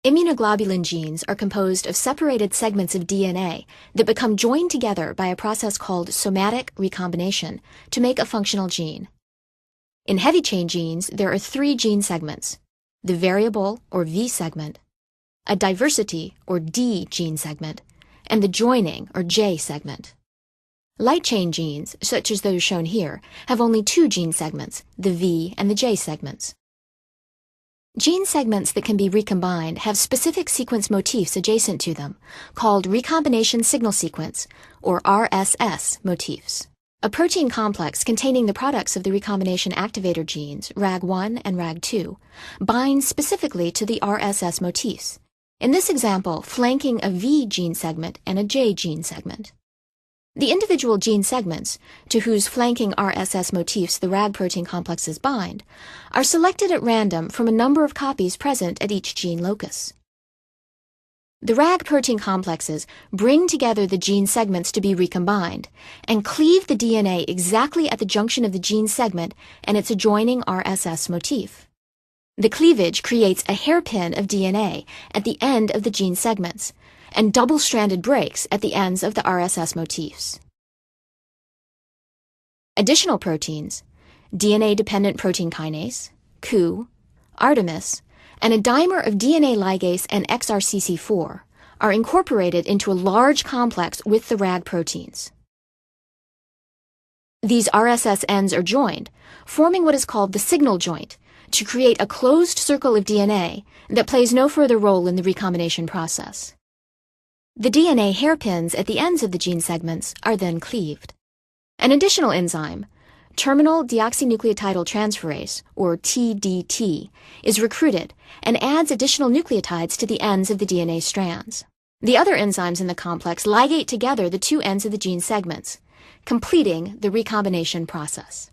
Immunoglobulin genes are composed of separated segments of DNA that become joined together by a process called somatic recombination to make a functional gene. In heavy chain genes, there are 3 gene segments: the variable, or V segment, a diversity, or D gene segment, and the joining, or J segment. Light chain genes, such as those shown here, have only 2 gene segments, the V and the J segments. Gene segments that can be recombined have specific sequence motifs adjacent to them, called recombination signal sequence, or RSS motifs. A protein complex containing the products of the recombination activator genes, RAG1 and RAG2, binds specifically to the RSS motifs, in this example flanking a V gene segment and a J gene segment. The individual gene segments, to whose flanking RSS motifs the RAG protein complexes bind, are selected at random from a number of copies present at each gene locus. The RAG protein complexes bring together the gene segments to be recombined and cleave the DNA exactly at the junction of the gene segment and its adjoining RSS motif. The cleavage creates a hairpin of DNA at the end of the gene segments and double-stranded breaks at the ends of the RSS motifs. Additional proteins, DNA-dependent protein kinase, Ku, Artemis, and a dimer of DNA ligase and XRCC4 are incorporated into a large complex with the RAG proteins. These RSS ends are joined, forming what is called the signal joint, to create a closed circle of DNA that plays no further role in the recombination process. The DNA hairpins at the ends of the gene segments are then cleaved. An additional enzyme, terminal deoxynucleotidal transferase, or TDT, is recruited and adds additional nucleotides to the ends of the DNA strands. The other enzymes in the complex ligate together the 2 ends of the gene segments, completing the recombination process.